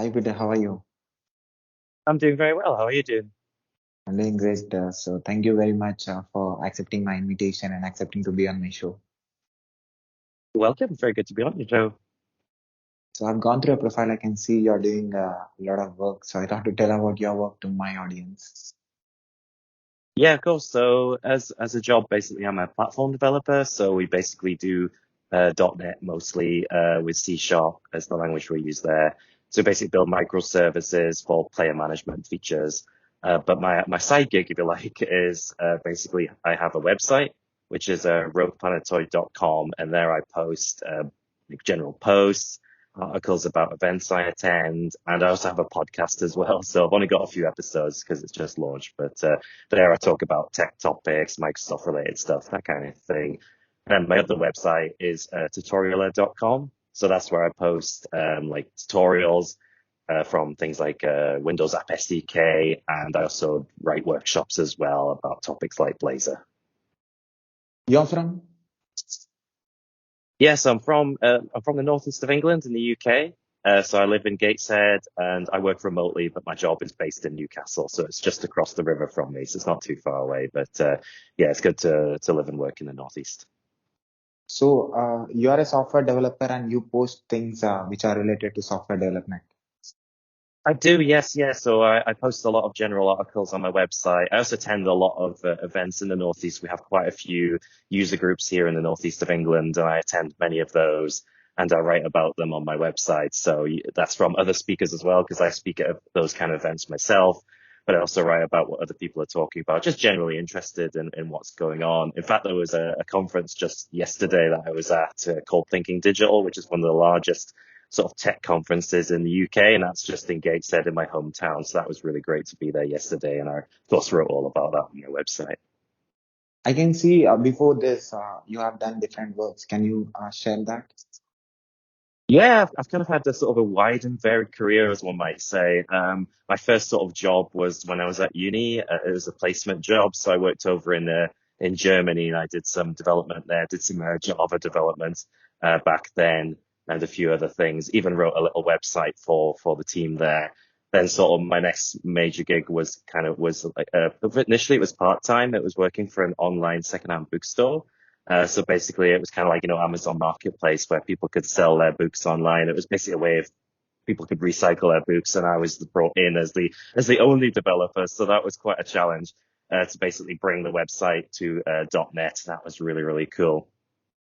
Hi Peter, how are you? I'm doing very well. How are you doing? I'm doing great. So thank you very much for accepting my invitation and accepting to be on my show. Welcome. Very good to be on your show. So I've gone through your profile. I can see you're doing a lot of work. So I thought to tell about your work to my audience. Yeah, of course. So as a job, basically, I'm a platform developer. So we basically do .NET mostly with C Sharp as the language we use there. So basically build microservices for player management features. But my side gig, if you like, is basically I have a website, which is rogueplanetoid.com, and there I post like general posts, articles about events I attend, and I also have a podcast as well. So I've only got a few episodes because it's just launched, but there I talk about tech topics, Microsoft related stuff, that kind of thing. And my other website is tutorialer.com. So that's where I post like tutorials from things like Windows App SDK, and I also write workshops as well about topics like Blazor. You're from? Yes, I'm from the northeast of England in the UK. So I live in Gateshead and I work remotely, but my job is based in Newcastle, so it's just across the river from me, so it's not too far away. But yeah, it's good to live and work in the northeast. So you are a software developer and you post things which are related to software development. I do, yes, yes. So I post a lot of general articles on my website. I also attend a lot of events in the Northeast. We have quite a few user groups here in the Northeast of England, and I attend many of those, and I write about them on my website. So that's from other speakers as well, because I speak at those kind of events myself. But I also write about what other people are talking about, just generally interested in what's going on. In fact, there was a conference just yesterday that I was at called Thinking Digital, which is one of the largest sort of tech conferences in the UK, and that's just in Gateshead in my hometown. So that was really great to be there yesterday, and I of course wrote all about that on my website. I can see before this you have done different works. Can you share that? Yeah, I've kind of had this sort of a wide and varied career, as one might say. My first sort of job was when I was at uni. It was a placement job, so I worked over in Germany, and I did some development there. Did some Java development back then, and a few other things. Even wrote a little website for the team there. Then sort of my next major gig was like initially it was part time. It was working for an online secondhand bookstore. So basically, it was kind of like, Amazon Marketplace where people could sell their books online. It was basically a way of people could recycle their books, and I was brought in as the only developer. So that was quite a challenge to basically bring the website to .NET. That was really, really cool.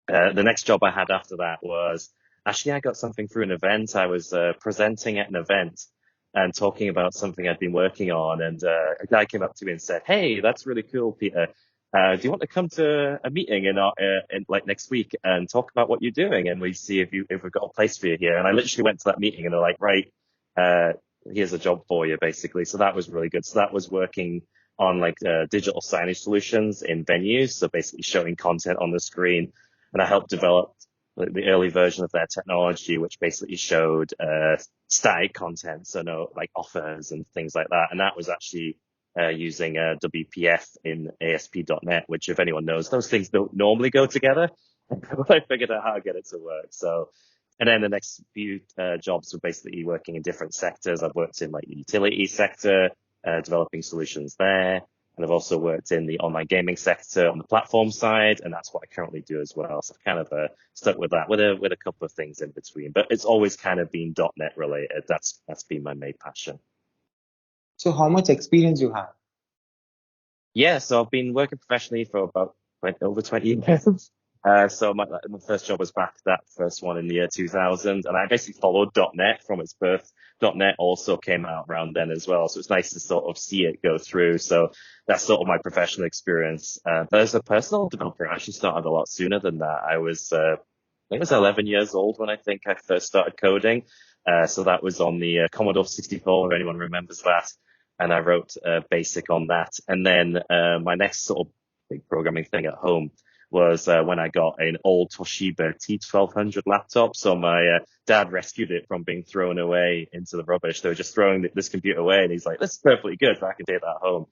The next job I had after that was actually I got something through an event. I was presenting at an event and talking about something I'd been working on, and a guy came up to me and said, "Hey, that's really cool, Peter. Do you want to come to a meeting in like next week and talk about what you're doing, and we see if we've got a place for you here?" And I literally went to that meeting, and they're like, "Right, uh, here's a job for you," basically. So that was really good. So that was working on like digital signage solutions in venues, so basically showing content on the screen, and I helped develop the early version of their technology, which basically showed static content, so no like offers and things like that. And that was actually using WPF in ASP.NET, which, if anyone knows, those things don't normally go together. But I figured out how to get it to work. So, and then the next few jobs were basically working in different sectors. I've worked in like the utility sector, developing solutions there. And I've also worked in the online gaming sector on the platform side, and that's what I currently do as well. So I've kind of stuck with that with a couple of things in between, but it's always kind of been .NET related. That's been my main passion. So how much experience you have? Yeah, so I've been working professionally for about over 20 years. So my first job was back that first one in the year 2000, and I basically followed .NET from its birth. .NET also came out around then as well, so it's nice to sort of see it go through. So that's sort of my professional experience. But as a personal developer, I actually started a lot sooner than that. I think it was 11 years old when I think I first started coding. So that was on the Commodore 64, if anyone remembers that. And I wrote BASIC on that. And then my next sort of big programming thing at home was when I got an old Toshiba T1200 laptop. So my dad rescued it from being thrown away into the rubbish. They were just throwing this computer away, and he's like, "This is perfectly good. I can take that home."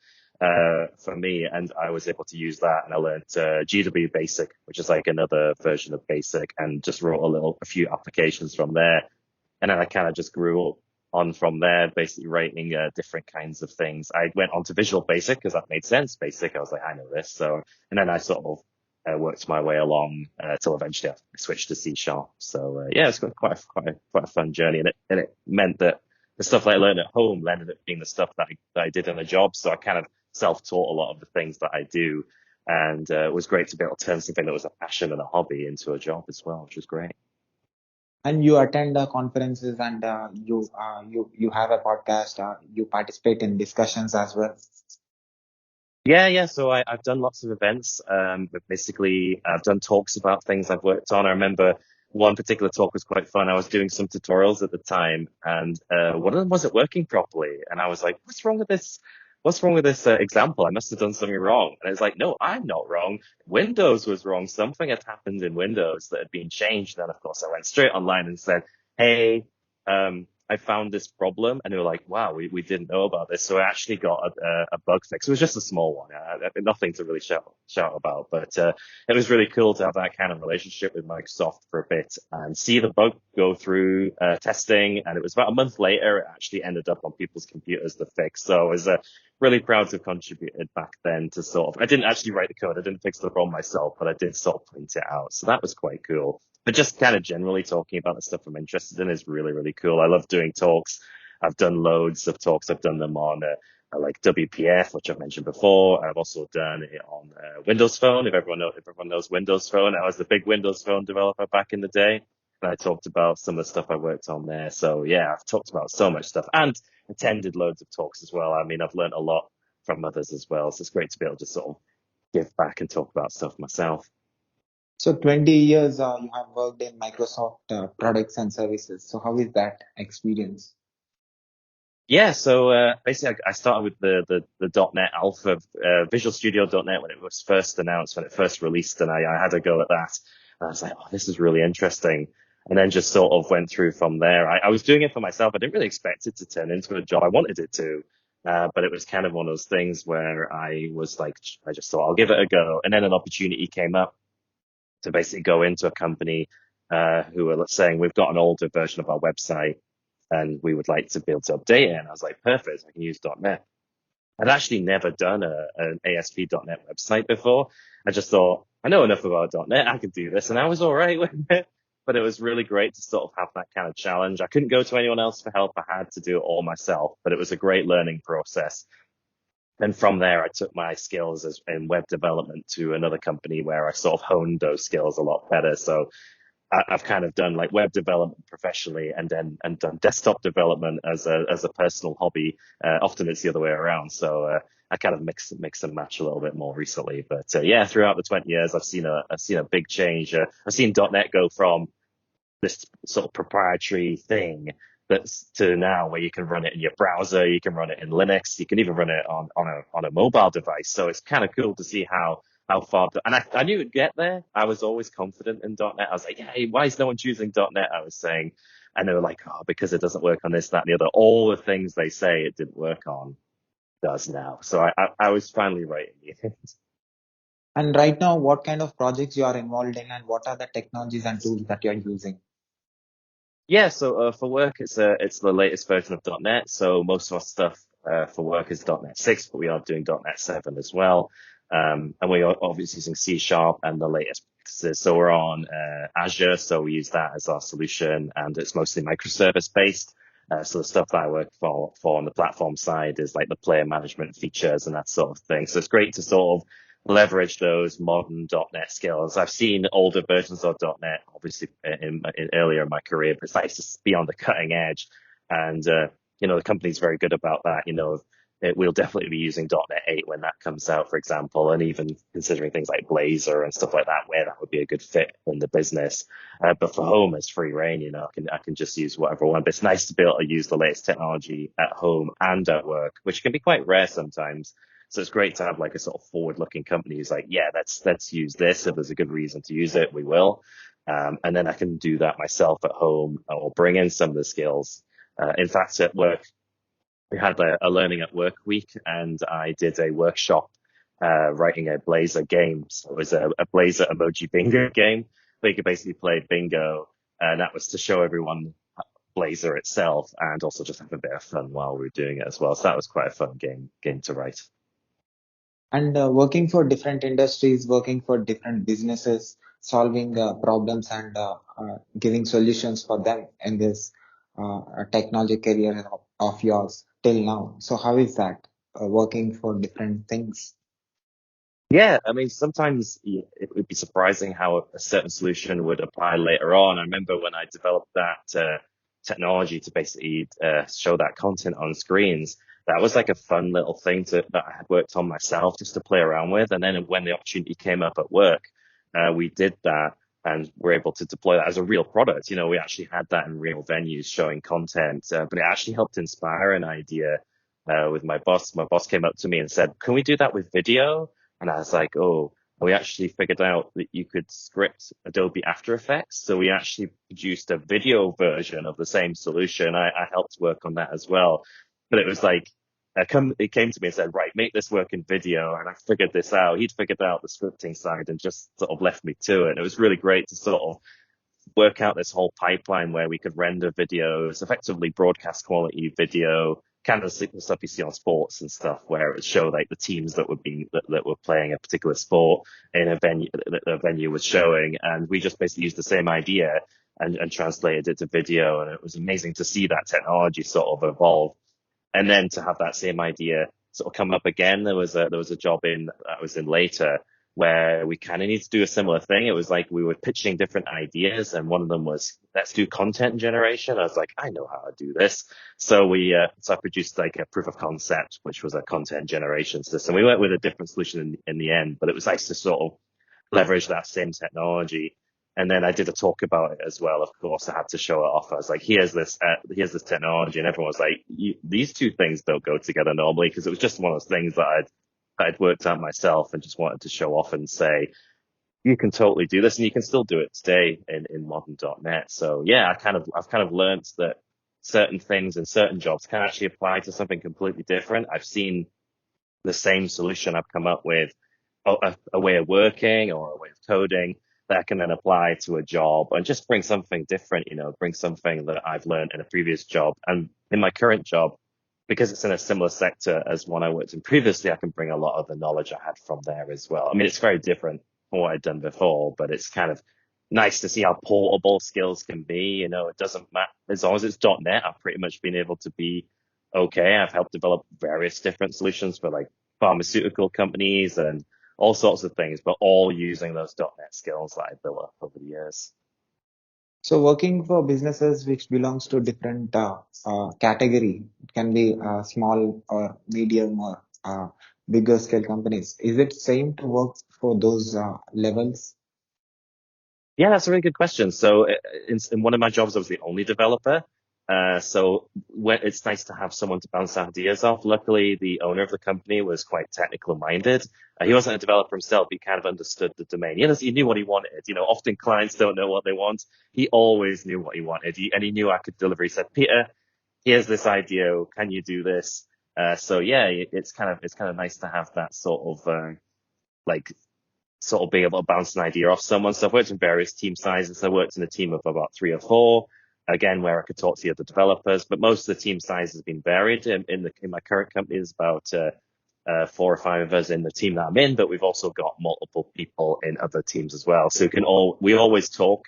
For me, and I was able to use that, and I learned GW Basic, which is like another version of Basic, and just wrote a few applications from there. And then I kind of just grew up on from there, basically writing different kinds of things. I went on to Visual Basic because that made sense. Basic, I was like, I know this. So, and then I sort of worked my way along till eventually I switched to C Sharp. So yeah, it's got quite a fun journey, and it meant that the stuff that I learned at home ended up being the stuff that I did in a job. So I kind of self-taught a lot of the things that I do, and it was great to be able to turn something that was a passion and a hobby into a job as well, which was great. And you attend conferences, and you have a podcast. You participate in discussions as well. Yeah. So I've done lots of events. But basically, I've done talks about things I've worked on. I remember one particular talk was quite fun. I was doing some tutorials at the time, and one of them wasn't working properly. And I was like, "What's wrong with this? What's wrong with this example? I must have done something wrong." And it's like, "No, I'm not wrong. Windows was wrong. Something had happened in Windows that had been changed." And then, of course, I went straight online and said, "Hey, I found this problem," and they were like, "Wow, we didn't know about this." So I actually got a bug fix. It was just a small one, nothing to really shout about, but it was really cool to have that kind of relationship with Microsoft for a bit and see the bug go through testing. And it was about a month later, it actually ended up on people's computers, the fix. So I was really proud to have contributed back then to sort of, I didn't actually write the code, I didn't fix the problem myself, but I did sort of point it out. So that was quite cool. But just kind of generally talking about the stuff I'm interested in is really, really cool. I love doing talks. I've done loads of talks. I've done them on like WPF, which I've mentioned before. I've also done it on Windows Phone. If everyone knows Windows Phone, I was the big Windows Phone developer back in the day. And I talked about some of the stuff I worked on there. So yeah, I've talked about so much stuff and attended loads of talks as well. I mean, I've learned a lot from others as well. So it's great to be able to sort of give back and talk about stuff myself. So 20 years you have worked in Microsoft products and services. So how is that experience? Yeah, so basically I started with the .NET Alpha, Visual Studio .NET when it was first announced, when it first released, and I had a go at that. And I was like, oh, this is really interesting. And then just sort of went through from there. I was doing it for myself. I didn't really expect it to turn into a job. I wanted it to, but it was kind of one of those things where I was like, I just thought I'll give it a go. And then an opportunity came up to basically go into a company who were saying, we've got an older version of our website and we would like to be able to update it. And I was like, perfect, I can use .NET. I'd actually never done an ASP.NET website before. I just thought, I know enough about .NET, I could do this, and I was all right with it. But it was really great to sort of have that kind of challenge. I couldn't go to anyone else for help. I had to do it all myself, but it was a great learning process. And from there, I took my skills in web development to another company where I sort of honed those skills a lot better. So I've kind of done like web development professionally and done desktop development as a personal hobby. Often it's the other way around. So I kind of mix and match a little bit more recently. But yeah, throughout the 20 years, I've seen a big change. I've seen .NET go from this sort of proprietary thing that's to now where you can run it in your browser, you can run it in Linux, you can even run it on a mobile device. So it's kind of cool to see how far, and I knew it'd get there. I was always confident in .NET. I was like, yeah, why is no one choosing .NET? I was saying, and they were like, oh, because it doesn't work on this, that, and the other. All the things they say it didn't work on does now. So I was finally right in the end. And right now, what kind of projects you are involved in, and what are the technologies and tools that you are using? Yeah, so for work, it's the latest version of .NET. So most of our stuff for work is .NET 6, but we are doing .NET 7 as well. And we are obviously using C Sharp and the latest practices. So we're on Azure, so we use that as our solution, and it's mostly microservice based. So the stuff that I work for on the platform side is like the player management features and that sort of thing. So it's great to sort of leverage those modern .NET skills. I've seen older versions of .NET, obviously in earlier in my career, but it's nice to be on the cutting edge. And the company's very good about that. We'll definitely be using .NET 8 when that comes out, for example, and even considering things like Blazor and stuff like that, where that would be a good fit in the business. But for home, it's free reign. I can just use whatever I want. But it's nice to be able to use the latest technology at home and at work, which can be quite rare sometimes. So it's great to have like a sort of forward-looking company who's like, yeah, let's use this. If there's a good reason to use it, we will. And then I can do that myself at home or bring in some of the skills. In fact, at work, we had a learning at work week, and I did a workshop writing a Blazor game. So it was a Blazor emoji bingo game where you could basically play bingo, and that was to show everyone Blazor itself and also just have a bit of fun while we were doing it as well. So that was quite a fun game to write. And working for different industries, working for different businesses, solving problems and giving solutions for them in this technology career of yours till now. So how is that working for different things? Yeah, I mean, sometimes it would be surprising how a certain solution would apply later on. I remember when I developed that technology to basically show that content on screens, that was like a fun little thing that I had worked on myself just to play around with. And then when the opportunity came up at work, we did that and were able to deploy that as a real product. You know, we actually had that in real venues showing content, but it actually helped inspire an idea with my boss. My boss came up to me and said, "Can we do that with video?" And I was like, oh, we actually figured out that you could script Adobe After Effects. So we actually produced a video version of the same solution. I helped work on that as well. But it was like, it came to me and said, right, make this work in video. And I figured this out. He'd figured out the scripting side and just sort of left me to it. It was really great to sort of work out this whole pipeline where we could render videos, effectively broadcast quality video, kind of the stuff you see on sports and stuff, where it would show like the teams that were playing a particular sport in a venue that the venue was showing, and we just basically used the same idea and translated it to video, and it was amazing to see that technology sort of evolve, and then to have that same idea sort of come up again. There was a job I was in later where we kind of need to do a similar thing. It was like we were pitching different ideas, and one of them was, let's do content generation. I was like, I know how to do this. So so I produced like a proof of concept, which was a content generation system. We went with a different solution in the end, but it was nice to sort of leverage that same technology. And then I did a talk about it as well. Of course, I had to show it off. I was like, here's this technology. And everyone was like, these two things don't go together normally, because it was just one of those things that I'd worked out myself and just wanted to show off and say, you can totally do this, and you can still do it today in modern .NET. So yeah, I've kind of learned that certain things in certain jobs can actually apply to something completely different. I've seen the same solution I've come up with, a way of working or a way of coding that can then apply to a job and just bring something different, bring something that I've learned in a previous job. And in my current job, because it's in a similar sector as one I worked in previously, I can bring a lot of the knowledge I had from there as well. I mean, it's very different from what I'd done before, but it's kind of nice to see how portable skills can be. It doesn't matter. As long as it's .NET, I've pretty much been able to be okay. I've helped develop various different solutions for like pharmaceutical companies and all sorts of things, but all using those .NET skills that I built up over the years. So working for businesses which belongs to different category, it can be small or medium or bigger scale companies. Is it same to work for those levels? Yeah, that's a really good question. So in one of my jobs, I was the only developer. So it's nice to have someone to bounce ideas off. Luckily, the owner of the company was quite technical minded. He wasn't a developer himself. He kind of understood the domain. He knew what he wanted. Often clients don't know what they want. He always knew what he wanted. And he knew I could deliver. He said, Peter, here's this idea. Can you do this? So yeah, it's kind of nice to have that sort of, like sort of being able to bounce an idea off someone. So I've worked in various team sizes. I worked in a team of about 3 or 4, again, where I could talk to the other developers, but most of the team size has been varied. In my current company, there's about 4 or 5 of us in the team that I'm in, but we've also got multiple people in other teams as well. So we always talk.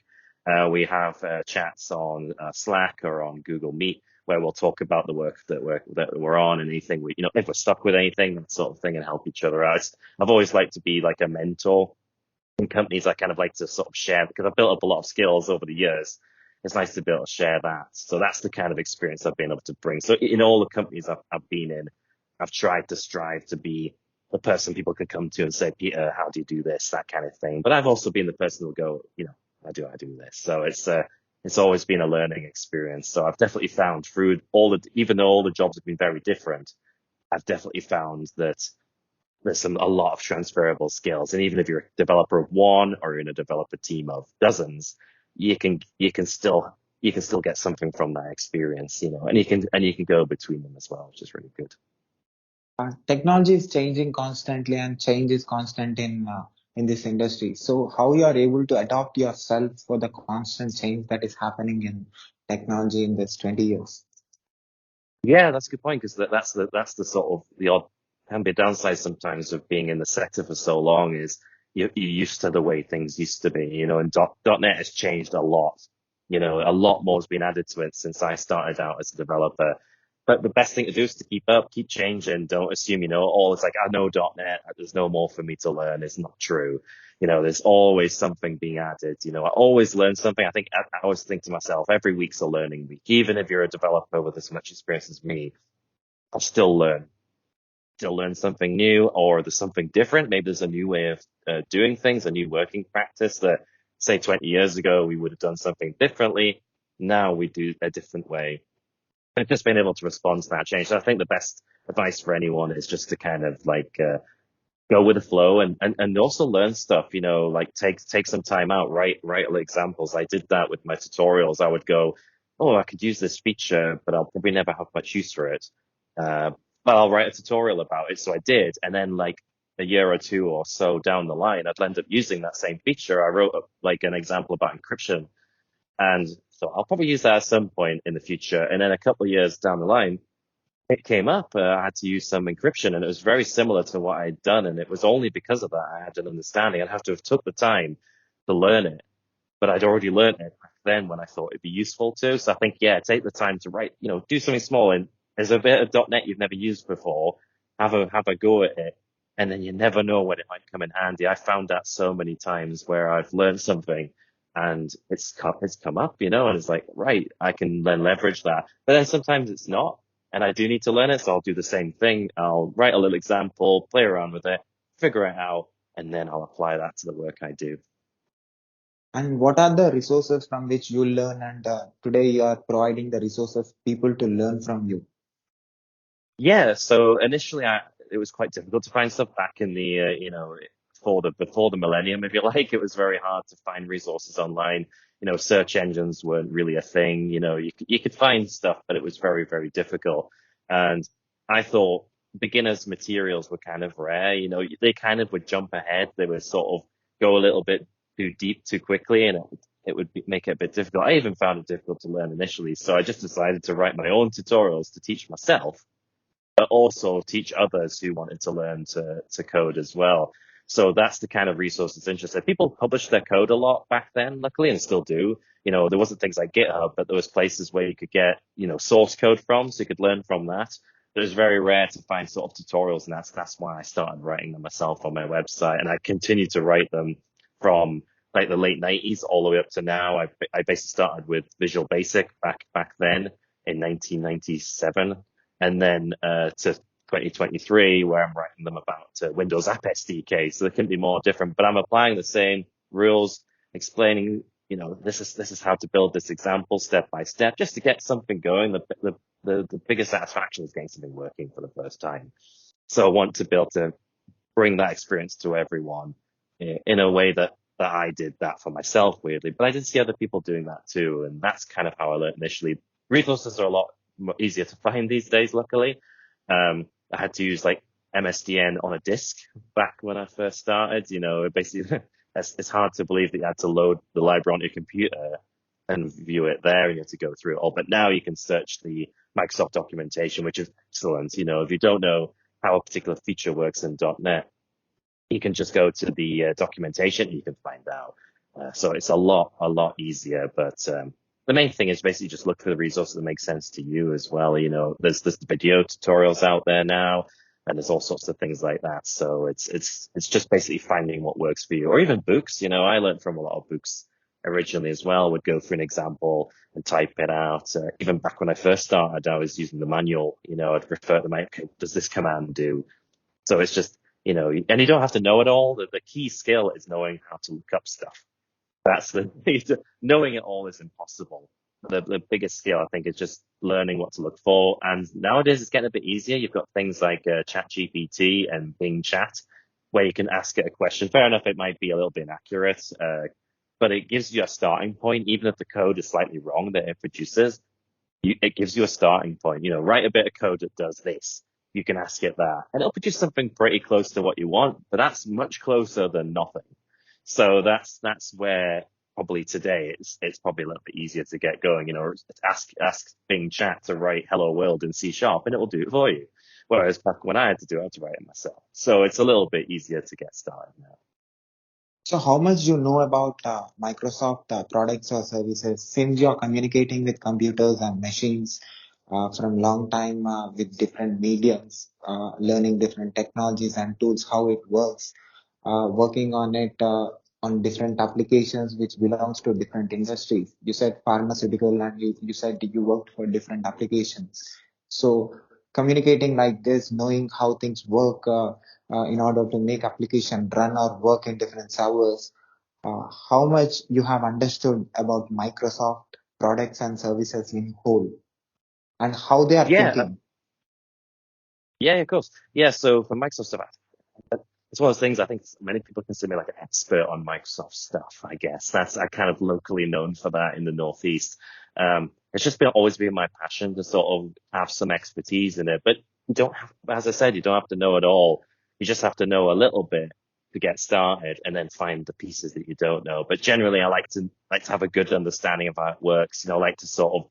We have chats on Slack or on Google Meet, where we'll talk about the work that we're on, and anything if we're stuck with anything, that sort of thing, and help each other out. I've always liked to be like a mentor in companies. I kind of like to sort of share, because I've built up a lot of skills over the years. It's nice to be able to share that. So that's the kind of experience I've been able to bring. So in all the companies I've been in, I've tried to strive to be the person people can come to and say, Peter, how do you do this? That kind of thing. But I've also been the person who'll go, how do I do this? So it's always been a learning experience. So I've definitely found even though all the jobs have been very different, I've definitely found that there's a lot of transferable skills. And even if you're a developer of one or you're in a developer team of dozens, you can still get something from that experience, and you can go between them as well, which is really good. Technology is changing constantly, and change is constant in this industry. So how you are able to adopt yourself for the constant change that is happening in technology in this 20 years? Yeah, that's a good point because that's the sort of the odd can be a downside sometimes of being in the sector for so long is you're used to the way things used to be, and .NET has changed a lot. A lot more has been added to it since I started out as a developer. But the best thing to do is to keep up, keep changing. Don't assume, it's like, I know .NET, there's no more for me to learn. It's not true. There's always something being added. I always learn something. I always think to myself, every week's a learning week. Even if you're a developer with as much experience as me, I'll still learn something new, or there's something different. Maybe there's a new way of doing things, a new working practice that, say, 20 years ago, we would have done something differently. Now we do a different way. And just being able to respond to that change. So I think the best advice for anyone is just to kind of go with the flow and also learn stuff, like take some time out, write examples. I did that with my tutorials. I would go, oh, I could use this feature, but I'll probably never have much use for it. But I'll write a tutorial about it. So I did. And then like a year or two or so down the line, I'd end up using that same feature. I wrote like an example about encryption. And so I'll probably use that at some point in the future. And then a couple of years down the line, it came up. I had to use some encryption, and it was very similar to what I'd done. And it was only because of that I had an understanding. I'd have to have took the time to learn it, but I'd already learned it back then when I thought it'd be useful to. So I think, yeah, take the time to write, do something small. And there's a bit of .NET you've never used before. Have a go at it. And then you never know when it might come in handy. I found that so many times where I've learned something and it's come up, and it's like, right, I can then leverage that. But then sometimes it's not, and I do need to learn it. So I'll do the same thing. I'll write a little example, play around with it, figure it out, and then I'll apply that to the work I do. And what are the resources from which you learn? And today you are providing the resources people to learn from you. Yeah, so initially it was quite difficult to find stuff back in the, before the millennium, if you like. It was very hard to find resources online. Search engines weren't really a thing. You could find stuff, but it was very, very difficult. And I thought beginners materials were kind of rare. They kind of would jump ahead. They would sort of go a little bit too deep too quickly, and it would make it a bit difficult. I even found it difficult to learn initially. So I just decided to write my own tutorials to teach myself, but also teach others who wanted to learn to code as well. So that's the kind of resource that's interesting. People published their code a lot back then, luckily, and still do. There wasn't things like GitHub, but there was places where you could get, source code from, so you could learn from that. But it's very rare to find sort of tutorials, and that's why I started writing them myself on my website. And I continue to write them from like the late 90s all the way up to now. I basically started with Visual Basic back then in 1997. And then to 2023, where I'm writing them about Windows App SDK. So they can be more different, but I'm applying the same rules, explaining, this is how to build this example step by step, just to get something going. The biggest satisfaction is getting something working for the first time. So I want to be able to bring that experience to everyone in a way that I did that for myself, weirdly, but I did see other people doing that too. And that's kind of how I learned initially. Resources are a lot easier to find these days, luckily. I had to use like MSDN on a disk back when I first started. Basically, it's hard to believe that you had to load the library on your computer and view it there, and you have to go through it all. But now you can search the Microsoft documentation, which is excellent. If you don't know how a particular feature works in .NET, you can just go to the documentation and you can find out. So it's a lot easier. But the main thing is basically just look for the resources that make sense to you as well. There's video tutorials out there now, and there's all sorts of things like that. So it's just basically finding what works for you, or even books. I learned from a lot of books originally as well. Would go through an example and type it out. Even back when I first started, I was using the manual. I'd refer to okay, what does this command do? So it's just, and you don't have to know it all. The key skill is knowing how to look up stuff. That's knowing it all is impossible. The biggest skill, I think, is just learning what to look for. And nowadays it's getting a bit easier. You've got things like ChatGPT and Bing Chat, where you can ask it a question. Fair enough, it might be a little bit inaccurate, but it gives you a starting point. Even if the code is slightly wrong that it produces, it gives you a starting point. Write a bit of code that does this. you can ask it that, and it'll produce something pretty close to what you want, but that's much closer than nothing. So that's where probably today it's probably a little bit easier to get going. Ask Bing Chat to write "Hello World" in C# and it will do it for you. Whereas back when I had to do it, I had to write it myself. So it's a little bit easier to get started now. So how much you know about Microsoft products or services since you're communicating with computers and machines from long time with different mediums, learning different technologies and tools, how it works, working on it on different applications which belongs to different industries. You said pharmaceutical and you said you worked for different applications. So communicating like this, knowing how things work, in order to make application run or work in different servers, how much you have understood about Microsoft products and services in whole and how they are Yeah, thinking. yeah, of course. Yeah, so for Microsoft stuff, it's one of those things. I think many people consider me like an expert on Microsoft stuff. I guess I kind of locally known for that in the Northeast. It's just always been my passion to sort of have some expertise in it. But you don't have, as I said, you don't have to know it all. You just have to know a little bit to get started, and then find the pieces that you don't know. But generally, I like to have a good understanding of how it works. I like to sort of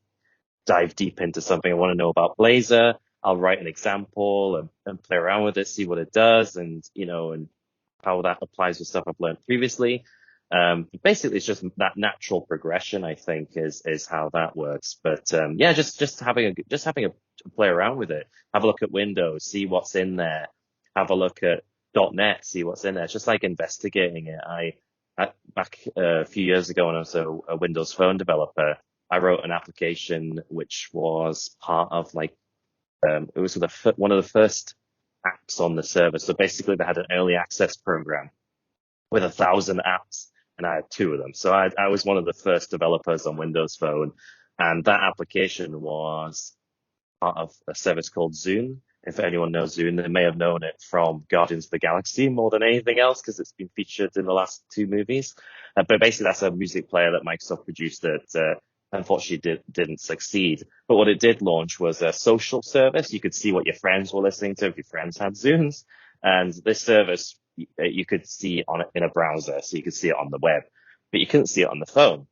dive deep into something. I want to know about Blazor. I'll write an example and play around with it, see what it does, and how that applies to stuff I've learned previously. Basically, it's just that natural progression, I think, is how that works. But yeah, just having a play around with it. Have a look at Windows, see what's in there. Have a look at .NET, see what's in there. It's just like investigating it. Back a few years ago, when I was a Windows Phone developer, I wrote an application which was part of it was one of the first apps on the server. So basically, they had an early access program with 1,000 apps, and I had two of them. So I was one of the first developers on Windows Phone, and that application was part of a service called Zune. If anyone knows Zune, they may have known it from Guardians of the Galaxy more than anything else, because it's been featured in the last two movies. But basically, that's a music player that Microsoft produced that unfortunately didn't succeed. But what it did launch was a social service. You could see what your friends were listening to if your friends had Zunes. And this service, you could see on it in a browser, so you could see it on the web, but you couldn't see it on the phone.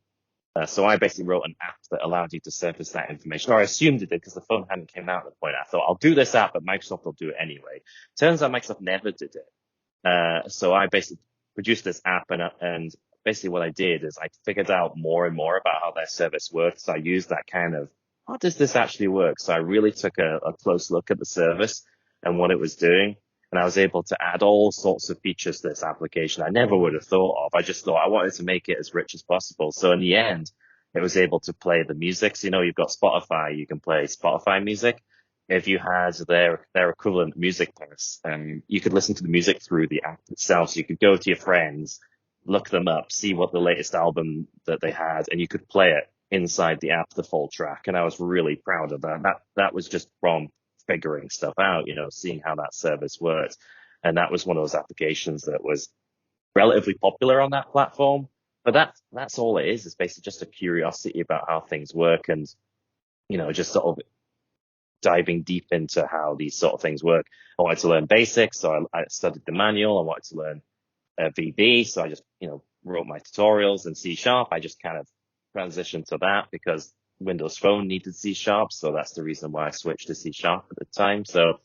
So I basically wrote an app that allowed you to surface that information, or I assumed it did because the phone hadn't came out at the point. I thought, I'll do this app, but Microsoft will do it anyway. Turns out Microsoft never did it. So I basically produced this app, and basically what I did is I figured out more and more about how their service works. So I used that kind of, how does this actually work? So I really took a close look at the service and what it was doing. And I was able to add all sorts of features to this application I never would have thought of. I just thought I wanted to make it as rich as possible. So in the end, it was able to play the music. So, you've got Spotify, you can play Spotify music. If you had their equivalent music players, you could listen to the music through the app itself. So you could go to your friends, look them up, see what the latest album that they had, and you could play it inside the app, the full track. And I was really proud of that. That was just from figuring stuff out, seeing how that service worked. And that was one of those applications that was relatively popular on that platform. But that's all it is. It's basically just a curiosity about how things work, and, just sort of diving deep into how these sort of things work. I wanted to learn basics, so I studied the manual. I wanted to learn VB, so I just, wrote my tutorials in C#. I just kind of transitioned to that because Windows Phone needed C#, so that's the reason why I switched to C# at the time. So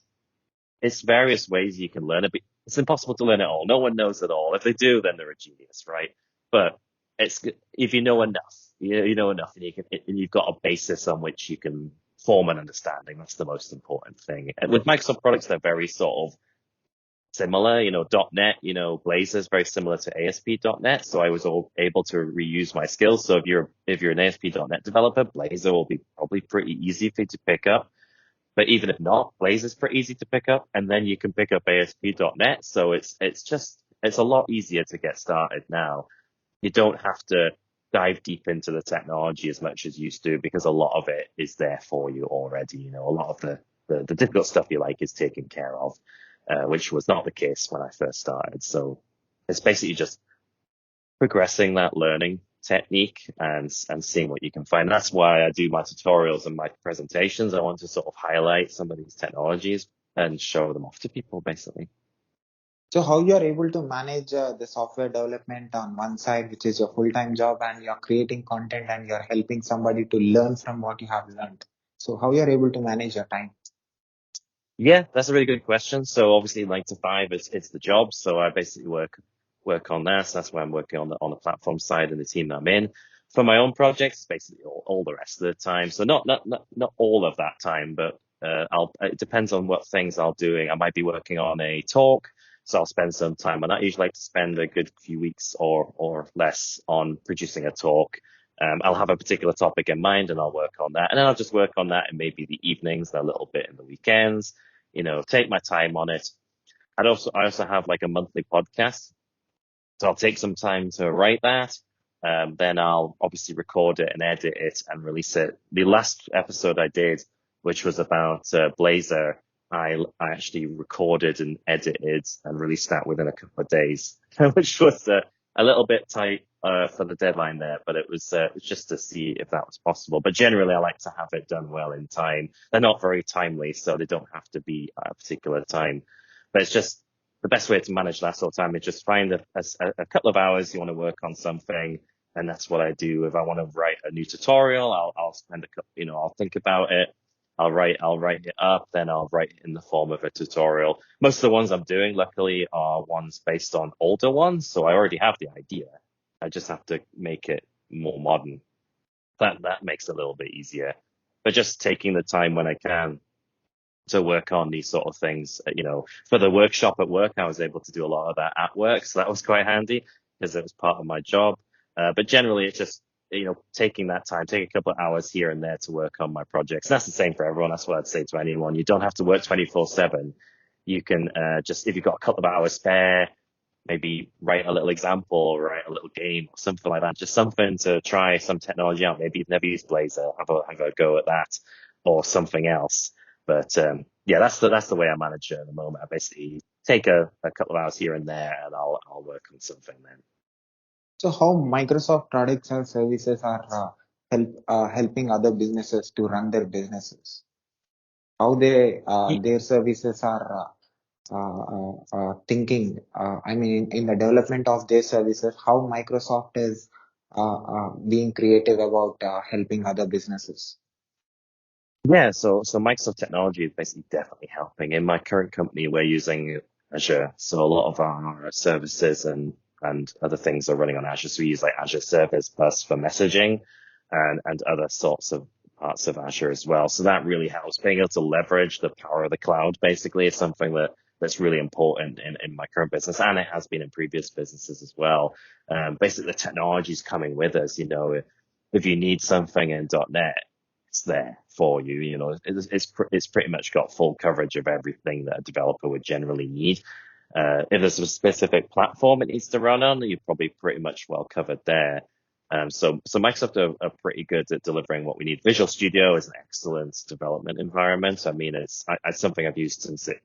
it's various ways you can learn it, but it's impossible to learn it all. No one knows it all. If they do, then they're a genius, right? But if you know enough, you know enough, and you've got a basis on which you can form an understanding. That's the most important thing. And with Microsoft products, they're very sort of similar, .NET, Blazor is very similar to ASP.NET. So I was all able to reuse my skills. So if you're an ASP.NET developer, Blazor will be probably pretty easy for you to pick up. But even if not, Blazor is pretty easy to pick up, and then you can pick up ASP.NET. So it's a lot easier to get started now. You don't have to dive deep into the technology as much as you used to, because a lot of it is there for you already. A lot of the difficult stuff you like is taken care of. Which was not the case when I first started. So it's basically just progressing that learning technique and seeing what you can find. That's why I do my tutorials and my presentations. I want to sort of highlight some of these technologies, and show them off to people, basically. So how you are able to manage the software development on one side, which is your full-time job, and you're creating content and you're helping somebody to learn from what you have learned. So how you are able to manage your time? Yeah, that's a really good question. So obviously 9 to 5 is it's the job. So I basically work on that. So that's why I'm working on the platform side and the team that I'm in. For my own projects, basically all the rest of the time. So not all of that time, but it depends on what things I'll doing. I might be working on a talk, so I'll spend some time on that. I usually like to spend a good few weeks or less on producing a talk. I'll have a particular topic in mind and I'll work on that. And then I'll just work on that in maybe the evenings and a little bit in the weekends, take my time on it. I also have like a monthly podcast. So I'll take some time to write that. Then I'll obviously record it and edit it and release it. The last episode I did, which was about Blazor, I actually recorded and edited and released that within a couple of days, which was a little bit tight for the deadline there, but it was just to see if that was possible. But generally, I like to have it done well in time. They're not very timely, so they don't have to be at a particular time. But it's just the best way to manage that sort of time is just find a couple of hours you want to work on something. And that's what I do. If I want to write a new tutorial, I'll spend a couple, I'll think about it. I'll write it up, then I'll write it in the form of a tutorial. Most of the ones I'm doing, luckily, are ones based on older ones. So I already have the idea. I just have to make it more modern. That makes it a little bit easier. But just taking the time when I can to work on these sort of things. For the workshop at work, I was able to do a lot of that at work. So that was quite handy because it was part of my job. But generally, it's just, taking that time, take a couple of hours here and there to work on my projects. And that's the same for everyone. That's what I'd say to anyone. You don't have to work 24/7. You can just, if you've got a couple of hours spare, maybe write a little example or write a little game or something like that. Just something to try some technology out. Maybe you've never used Blazor. Have a go at that or something else. But yeah, that's the way I manage it at the moment. I basically take a couple of hours here and there, and I'll work on something then. So how Microsoft products and services are helping other businesses to run their businesses? How their services are thinking, I mean, in the development of their services, how Microsoft is being creative about helping other businesses. Yeah, so Microsoft technology is basically definitely helping. In my current company, we're using Azure, so a lot of our services and other things are running on Azure. So we use like Azure Service Bus for messaging and other sorts of parts of Azure as well. So that really helps. Being able to leverage the power of the cloud basically is something that's really important in my current business, and it has been in previous businesses as well. Basically, the technology is coming with us. If you need something in .NET, it's there for you. It's pretty much got full coverage of everything that a developer would generally need. If there's a specific platform it needs to run on, you're probably pretty much well covered there. So Microsoft are pretty good at delivering what we need. Visual Studio is an excellent development environment. I mean, it's something I've used since it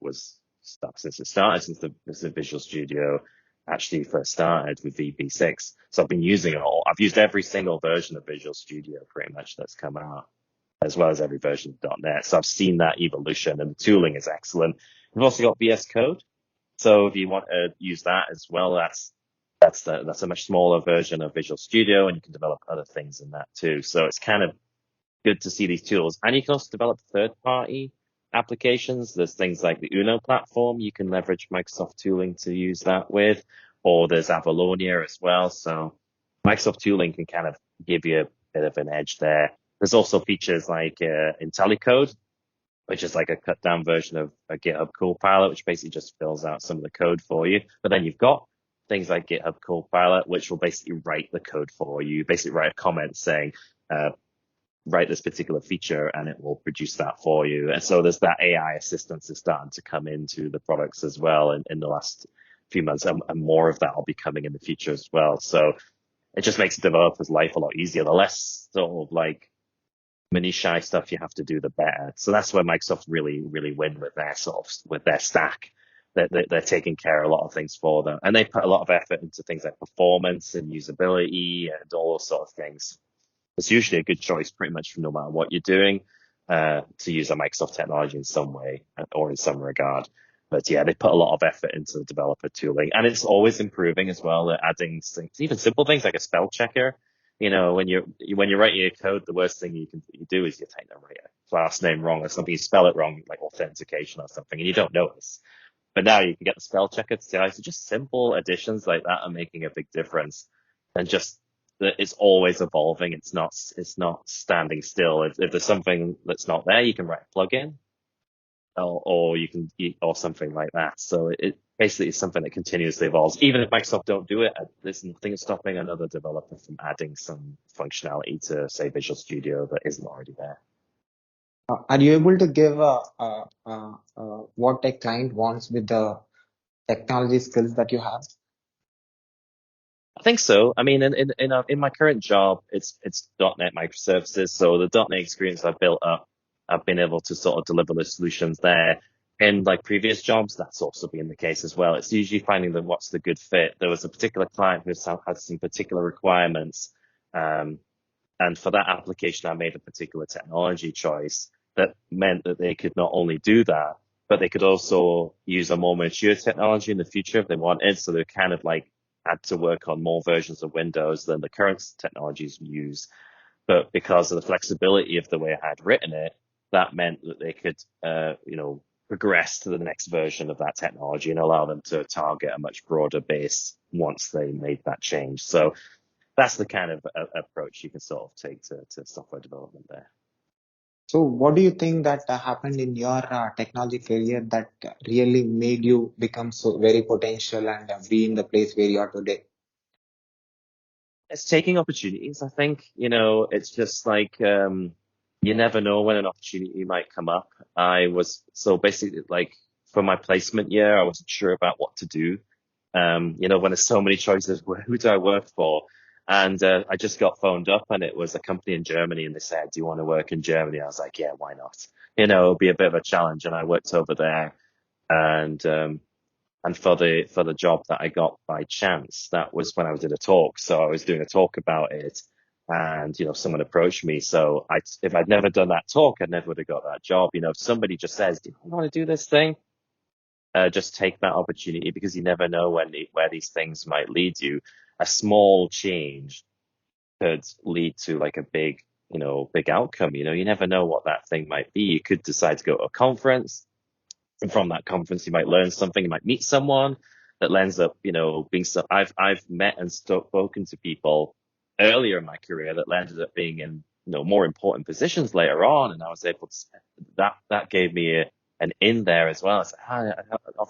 started, since the Visual Studio actually first started with VB6. So I've been using it all. I've used every single version of Visual Studio pretty much that's come out, as well as every version of .NET. So I've seen that evolution, and the tooling is excellent. We've also got VS Code. So if you want to use that as well, that's a much smaller version of Visual Studio, and you can develop other things in that too. So it's kind of good to see these tools. And you can also develop third-party applications. There's things like the Uno platform. You can leverage Microsoft tooling to use that with, or there's Avalonia as well. So Microsoft tooling can kind of give you a bit of an edge there. There's also features like IntelliCode, which is like a cut down version of a GitHub Copilot, which basically just fills out some of the code for you. But then you've got things like GitHub Copilot, which will basically write the code for you, basically write a comment saying, write this particular feature, and it will produce that for you. And so there's that AI assistance is starting to come into the products as well in the last few months, and more of that will be coming in the future as well. So it just makes the developer's life a lot easier. The less sort of like minutiae stuff you have to do, the better. So that's where Microsoft really, really win with their stack. They're taking care of a lot of things for them, and they put a lot of effort into things like performance and usability and all those sort of things. It's usually a good choice pretty much no matter what you're doing. to use a Microsoft technology in some way or in some regard. But yeah, they put a lot of effort into the developer tooling, and it's always improving as well. They're adding things, even simple things like a spell checker. When you're writing your code, the worst thing you do is you tend to write a last name wrong or something. You spell it wrong, like authentication or something, and you don't notice. But now you can get the spell checker to say, so just simple additions like that are making a big difference. And just that it's always evolving. It's not standing still. If there's something that's not there, you can write a plugin or you can, or something like that. So it basically is something that continuously evolves. Even if Microsoft don't do it, there's nothing stopping another developer from adding some functionality to, say, Visual Studio that isn't already there. Are you able to give what a client wants with the technology skills that you have? I think so. I mean, in my current job, it's .NET microservices. So the .NET experience I've built up, I've been able to sort of deliver the solutions there. In like previous jobs, that's also been the case as well. It's usually finding what's the good fit. There was a particular client who had some particular requirements, and for that application, I made a particular technology choice that meant that they could not only do that, but they could also use a more mature technology in the future if they wanted. So they kind of like had to work on more versions of Windows than the current technologies use. But because of the flexibility of the way I had written it, that meant that they could, progress to the next version of that technology and allow them to target a much broader base once they made that change. So that's the kind of approach you can sort of take to software development there. So what do you think that happened in your technology career that really made you become so very potential and be in the place where you are today? It's taking opportunities. I think, it's just like, you never know when an opportunity might come up. So basically like for my placement year, I wasn't sure about what to do. When there's so many choices, who do I work for? And I just got phoned up and it was a company in Germany and they said, do you want to work in Germany? I was like, yeah, why not? It'll be a bit of a challenge. And I worked over there and, for the job that I got by chance, that was when I was at a talk. So I was doing a talk about it and, someone approached me. So if I'd never done that talk, I never would have got that job. If somebody just says, do you want to do this thing? Just take that opportunity because you never know where these things might lead you. A small change could lead to like a big outcome. You never know what that thing might be. You could decide to go to a conference, and from that conference, you might learn something. You might meet someone that ends up, being so. I've met and spoken to people earlier in my career that ended up being in, more important positions later on, and I was able to. That gave me an in there as well. I said, I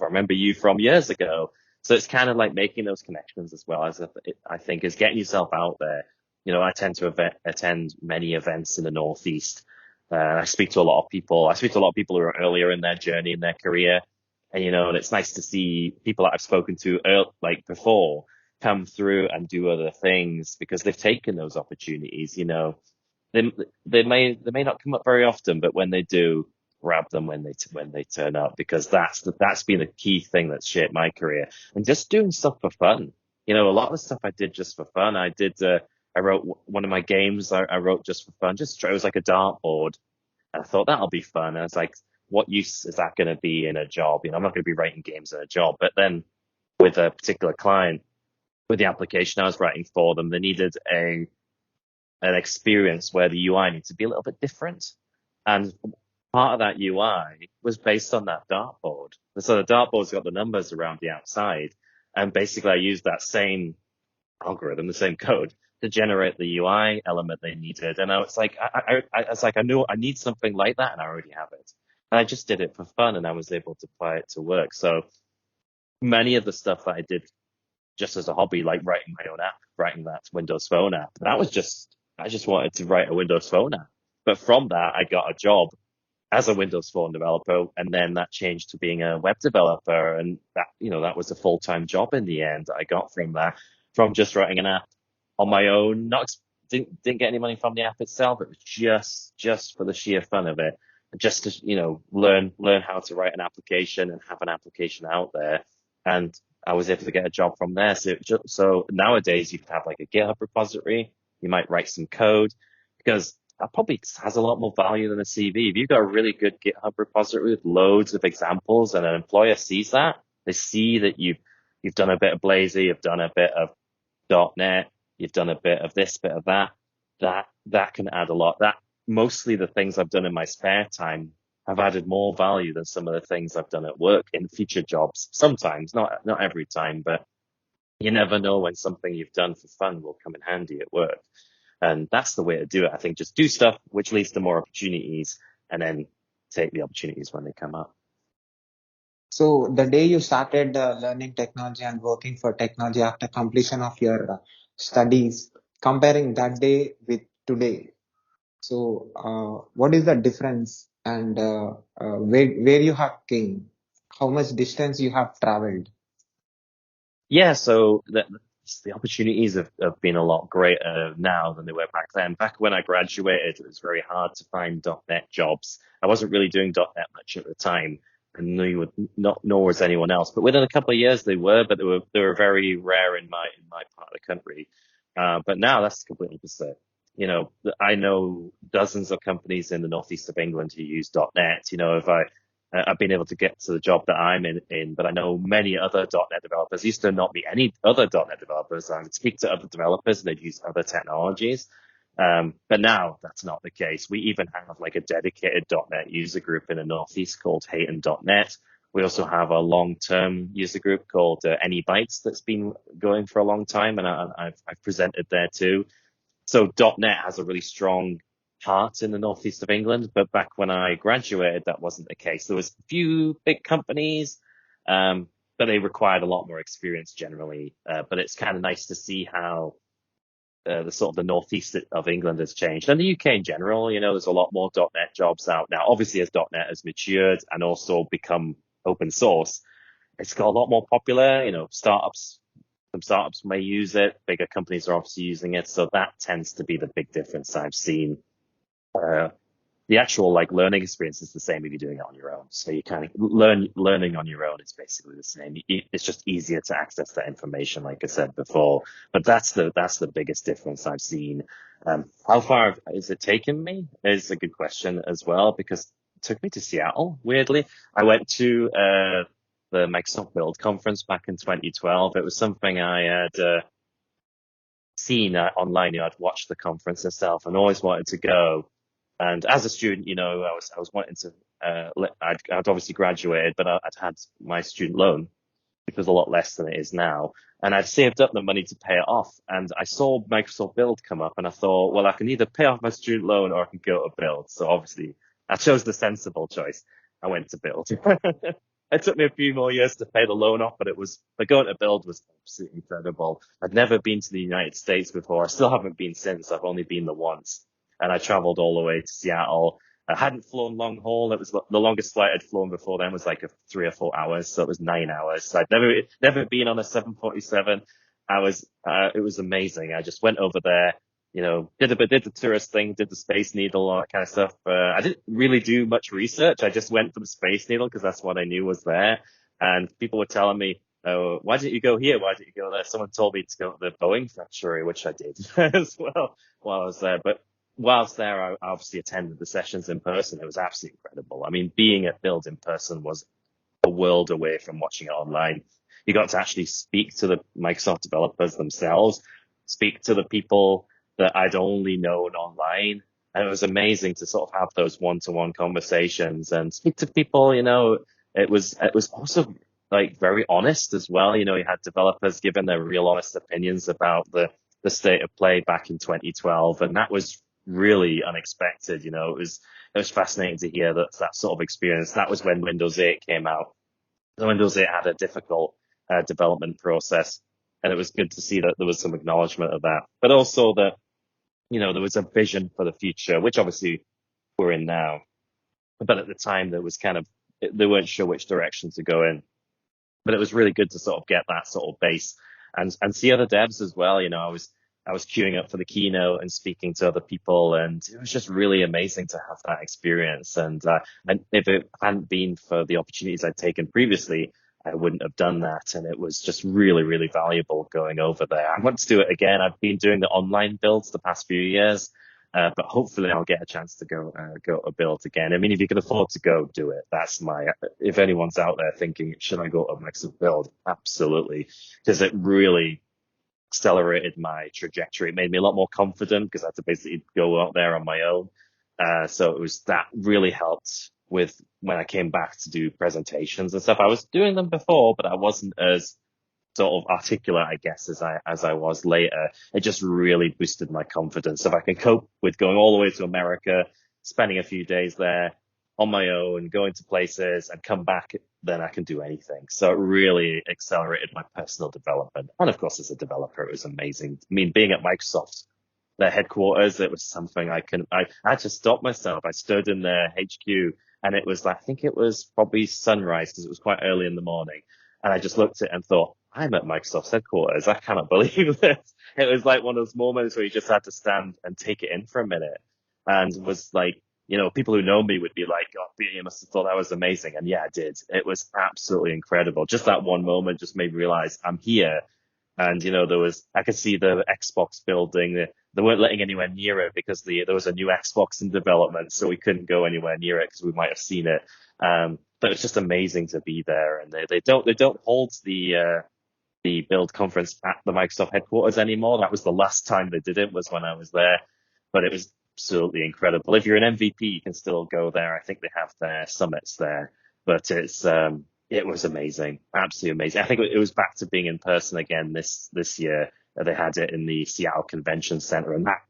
remember you from years ago. So it's kind of like making those connections as well as I think is getting yourself out there. I tend to attend many events in the Northeast. I speak to a lot of people. I speak to a lot of people who are earlier in their journey in their career, and it's nice to see people that I've spoken to like before come through and do other things because they've taken those opportunities. They may not come up very often, but when they do, grab them when they turn up because that's been a key thing that's shaped my career. And just doing stuff for fun. A lot of the stuff I did just for fun. I wrote one of my games. I wrote just for fun. It was like a dartboard. And I thought that'll be fun. And I was like, what use is that going to be in a job? I'm not going to be writing games in a job. But then with a particular client, with the application I was writing for them, they needed an experience where the UI needs to be a little bit different. And part of that UI was based on that dartboard. So the dartboard's got the numbers around the outside. And basically I used that same algorithm, the same code to generate the UI element they needed. And I was like, I knew I need something like that and I already have it. And I just did it for fun and I was able to apply it to work. So many of the stuff that I did just as a hobby, like writing my own app, writing that Windows Phone app, I just wanted to write a Windows Phone app. But from that, I got a job as a Windows Phone developer, and then that changed to being a web developer, and that was a full-time job in the end. I got from just writing an app on my own. Didn't get any money from the app itself. It was just for the sheer fun of it, just to learn how to write an application and have an application out there. And I was able to get a job from there. So nowadays you could have like a GitHub repository. You might write some code because that probably has a lot more value than a CV. If you've got a really good GitHub repository with loads of examples and an employer sees that, they see that you've done a bit of Blazor, you've done a bit of .NET, you've done a bit of this, bit of that, that can add a lot. That mostly the things I've done in my spare time have added more value than some of the things I've done at work in future jobs. Sometimes, not every time, but you never know when something you've done for fun will come in handy at work. And that's the way to do it. I think just do stuff which leads to more opportunities and then take the opportunities when they come up. So the day you started learning technology and working for technology after completion of your studies, comparing that day with today, so what is the difference and where you have came, how much distance you have traveled? Yeah, so the opportunities have been a lot greater now than they were back then. Back when I graduated, it was very hard to find .NET jobs. I wasn't really doing .NET much at the time, and nor was anyone else. But within a couple of years, they were, but they were very rare in my part of the country. But now that's completely opposite. I know dozens of companies in the northeast of England who use .NET. If I've been able to get to the job that I'm in, but I know many other .NET developers. Used to not be any other .NET developers. I would speak to other developers and they'd use other technologies. But now that's not the case. We even have like a dedicated .NET user group in the Northeast called Hayton.net. We also have a long-term user group called AnyBytes that's been going for a long time, and I've presented there too. So .NET has a really strong heart in the northeast of England, but back when I graduated, that wasn't the case. There was a few big companies, but they required a lot more experience generally. But it's kind of nice to see how the sort of the northeast of England has changed, and the UK in general. There's a lot more .NET jobs out now. Obviously, as .NET has matured and also become open source, it's got a lot more popular. Some startups may use it. Bigger companies are obviously using it. So that tends to be the big difference I've seen. The actual like learning experience is the same if you're doing it on your own. So you kind of learning on your own is basically the same. It's just easier to access that information, like I said before. But that's the biggest difference I've seen. How far has it taken me is a good question as well, because it took me to Seattle. Weirdly, I went to the Microsoft Build conference back in 2012. It was something I had seen online. I'd watched the conference itself and always wanted to go. And as a student, I was wanting to. I'd obviously graduated, but I'd had my student loan, which was a lot less than it is now. And I'd saved up the money to pay it off. And I saw Microsoft Build come up, and I thought, well, I can either pay off my student loan or I can go to Build. So obviously, I chose the sensible choice. I went to Build. It took me a few more years to pay the loan off, but going to Build was absolutely incredible. I'd never been to the United States before. I still haven't been since. I've only been the once. And I traveled all the way to Seattle. I hadn't flown long haul. It was the longest flight I'd flown before then was like 3 or 4 hours. So it was 9 hours. So I'd never been on a 747. It was amazing. I just went over there, did the tourist thing, did the Space Needle, all that kind of stuff. I didn't really do much research. I just went for the Space Needle because that's what I knew was there. And people were telling me, oh, why didn't you go here? Why didn't you go there? Someone told me to go to the Boeing factory, which I did as well while I was there. But whilst there, I obviously attended the sessions in person. It was absolutely incredible. I mean, being at Build in person was a world away from watching it online. You got to actually speak to the Microsoft developers themselves, speak to the people that I'd only known online. And it was amazing to sort of have those one-to-one conversations and speak to people. It was also like very honest as well. You had developers giving their real honest opinions about the state of play back in 2012. And that was really unexpected. It was fascinating to hear that sort of experience. That was when Windows 8 came out. The Windows 8 had a difficult development process, and it was good to see that there was some acknowledgement of that, but also that there was a vision for the future, which obviously we're in now. But at the time, there was they weren't sure which direction to go in. But it was really good to sort of get that sort of base and see other devs as well. I was queuing up for the keynote and speaking to other people, and it was just really amazing to have that experience. And if it hadn't been for the opportunities I'd taken previously, I wouldn't have done that. And it was just really, really valuable going over there. I want to do it again. I've been doing the online builds the past few years. But hopefully I'll get a chance to go to Build again. I mean, if you can afford to go, do it. If anyone's out there thinking, should I go to Microsoft Build? Absolutely. Because it really accelerated my trajectory. It made me a lot more confident because I had to basically go out there on my own. So that really helped with when I came back to do presentations and stuff. I was doing them before, but I wasn't as sort of articulate, I guess, as I was later. It just really boosted my confidence. If I can cope with going all the way to America, spending a few days there on my own, going to places and come back, then I can do anything. So it really accelerated my personal development. And of course, as a developer, it was amazing. I mean, being at Microsoft, their headquarters, it was something I had to stop myself. I stood in their HQ and it was like, I think it was probably sunrise because it was quite early in the morning. And I just looked at it and thought, I'm at Microsoft's headquarters. I cannot believe this. It was like one of those moments where you just had to stand and take it in for a minute, and was like, people who know me would be like, oh, you must have thought that was amazing. And yeah, I did. It was absolutely incredible. Just that one moment just made me realize I'm here. And, I could see the Xbox building. They weren't letting anywhere near it because there was a new Xbox in development, so we couldn't go anywhere near it because we might have seen it. But it's just amazing to be there. And they don't hold the Build conference at the Microsoft headquarters anymore. That was the last time they did it, was when I was there. But it was absolutely incredible. If you're an MVP, you can still go there. I think they have their summits there. But it was amazing, absolutely amazing. I think it was back to being in person again this year. They had it in the Seattle Convention Center, and that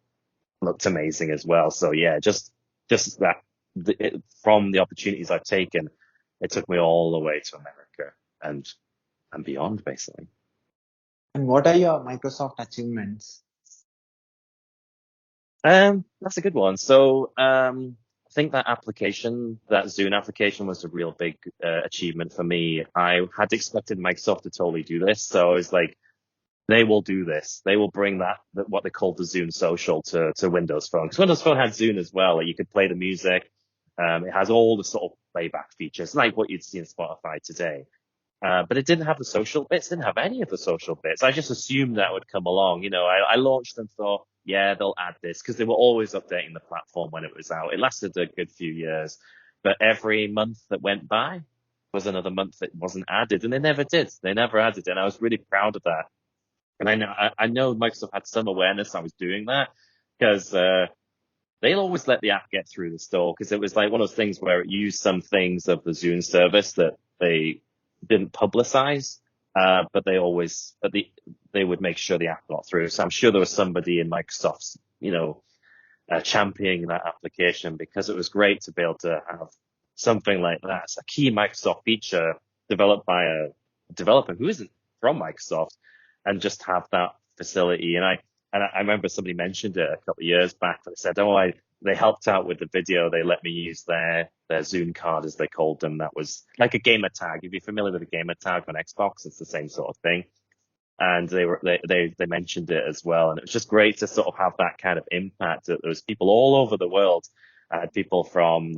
looked amazing as well. So yeah, just that from the opportunities I've taken, it took me all the way to America and beyond, basically. And what are your Microsoft achievements? That's a good one. So, I think that Zune application was a real big achievement for me. I had expected Microsoft to totally do this. So I was like, they will do this. They will bring what they called the Zune Social to Windows Phone. Because Windows Phone had Zune as well. Like, you could play the music. It has all the sort of playback features, like what you'd see in Spotify today. But it didn't have the social bits, didn't have any of the social bits. I just assumed that would come along. I launched and thought, yeah, they'll add this, because they were always updating the platform when it was out. It lasted a good few years, but every month that went by was another month that wasn't added, and they never did. They never added it, and I was really proud of that. And I know Microsoft had some awareness I was doing that, because they'll always let the app get through the store, because it was like one of those things where it used some things of the Zune service that they didn't publicize, but they would make sure the app got through. So I'm sure there was somebody in Microsoft's, championing that application, because it was great to be able to have something like that. It's a key Microsoft feature developed by a developer who isn't from Microsoft, and just have that facility. And I remember somebody mentioned it a couple of years back, and they said, they helped out with the video. They let me use their Zune card, as they called them. That was like a gamer tag. If you're familiar with a gamer tag on Xbox, it's the same sort of thing. And they mentioned it as well. And it was just great to sort of have that kind of impact. There was people all over the world. I had people from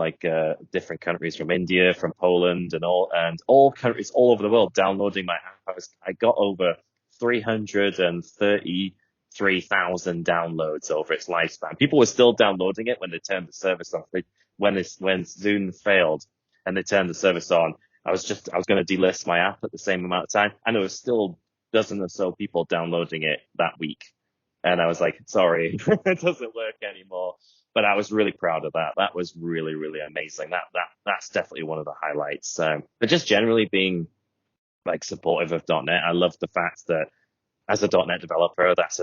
different countries, from India, from Poland, and all countries all over the world downloading my app. I got over 333,000 downloads over its lifespan. People were still downloading it when they turned the service off. When Zune failed and they turned the service on, I was going to delist my app at the same amount of time, and there was still dozen or so people downloading it that week. And I was like, sorry, it doesn't work anymore. But I was really proud of that. That was really, really amazing. That's definitely one of the highlights. But just generally being like supportive of .NET. I love the fact that as a .NET developer, that's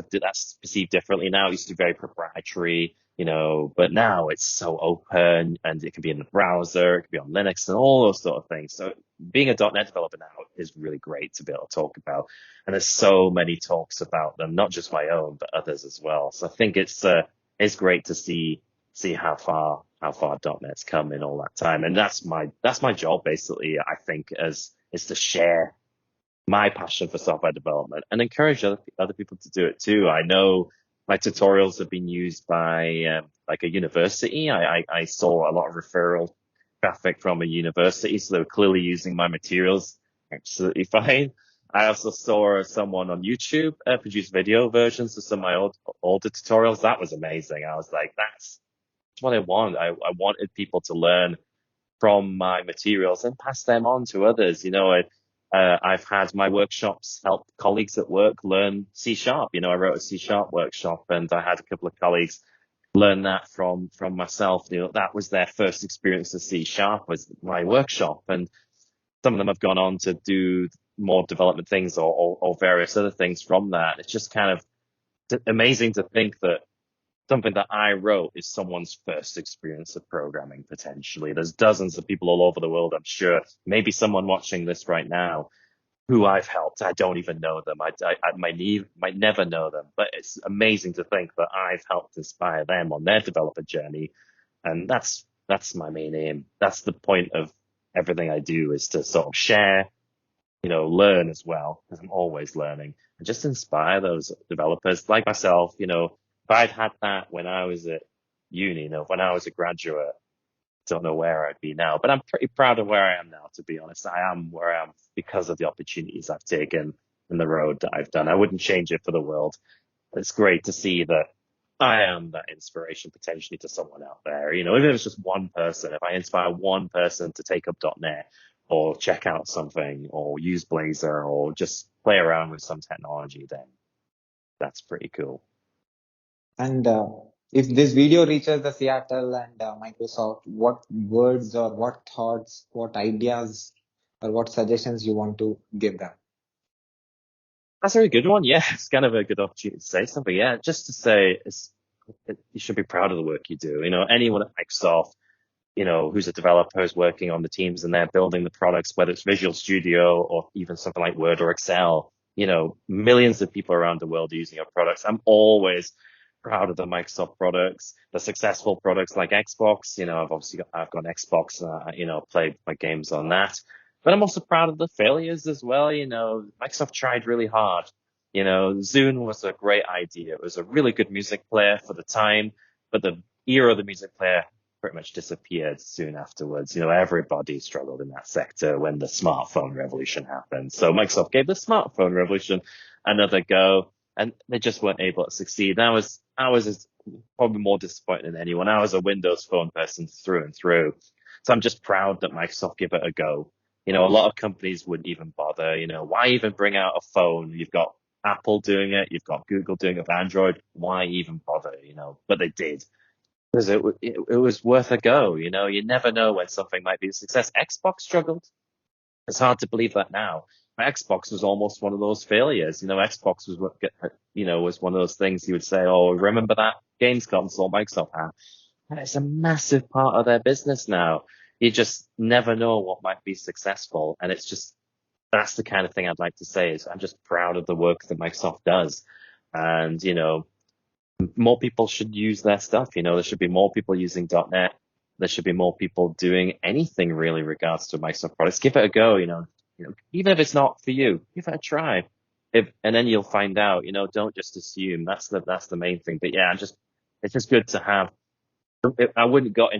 perceived differently now. It used to be very proprietary, but now it's so open, and it can be in the browser, it can be on Linux, and all those sort of things. So being a .NET developer now is really great to be able to talk about. And there's so many talks about them, not just my own, but others as well. So I think it's great to see how far .NET's come in all that time. And that's my job, basically, I think, is to share my passion for software development and encourage other people to do it too. I know my tutorials have been used by like a university. I saw a lot of referral traffic from a university, so they were clearly using my materials absolutely fine. I also saw someone on YouTube produce video versions of some of my older tutorials. That was amazing. I was like, that's what I want. I wanted people to learn from my materials and pass them on to others. I've had my workshops help colleagues at work learn C sharp. I wrote a C sharp workshop and I had a couple of colleagues learn that from myself. That was their first experience of C sharp was my workshop. And some of them have gone on to do more development things or various other things from that. It's just kind of amazing to think that something that I wrote is someone's first experience of programming potentially. There's dozens of people all over the world, I'm sure. Maybe someone watching this right now who I've helped. I don't even know them. I might never know them, but it's amazing to think that I've helped inspire them on their developer journey. And that's my main aim. That's the point of everything I do is to sort of share, learn as well, because I'm always learning and just inspire those developers like myself. If I'd had that when I was at uni, when I was a graduate, don't know where I'd be now, but I'm pretty proud of where I am now, to be honest. I am where I am because of the opportunities I've taken and the road that I've done. I wouldn't change it for the world. It's great to see that I am that inspiration potentially to someone out there. Even if it's just one person, if I inspire one person to take up .NET or check out something or use Blazor or just play around with some technology, then that's pretty cool. And if this video reaches the Seattle and Microsoft, what words or what thoughts, what ideas, or what suggestions you want to give them? That's a very good one. Yeah, it's kind of a good opportunity to say something. Yeah, just to say you should be proud of the work you do. Anyone at Microsoft, who's a developer who's working on the teams and they're building the products, whether it's Visual Studio or even something like Word or Excel, millions of people around the world are using our products. I'm always proud of the Microsoft products, the successful products like Xbox. I've got an Xbox, played my games on that. But I'm also proud of the failures as well. Microsoft tried really hard. Zune was a great idea. It was a really good music player for the time, but the era of the music player pretty much disappeared soon afterwards. Everybody struggled in that sector when the smartphone revolution happened. So Microsoft gave the smartphone revolution another go, and they just weren't able to succeed. And I was probably more disappointed than anyone. I was a Windows Phone person through and through. So I'm just proud that Microsoft gave it a go. A lot of companies wouldn't even bother. Why even bring out a phone? You've got Apple doing it. You've got Google doing it with Android. Why even bother? But they did. Because it was worth a go. You never know when something might be a success. Xbox struggled. It's hard to believe that now. Xbox was almost one of those failures. Xbox was was one of those things you would say, oh, remember that games console Microsoft had? And it's a massive part of their business now. You just never know what might be successful. And that's the kind of thing I'd like to say is I'm just proud of the work that Microsoft does. And, more people should use their stuff. There should be more people using .NET. There should be more people doing anything really in regards to Microsoft products. Give it a go, even if it's not for you, give it a try. And then you'll find out, don't just assume. That's the main thing. But yeah, it's just good to have. I wouldn't have got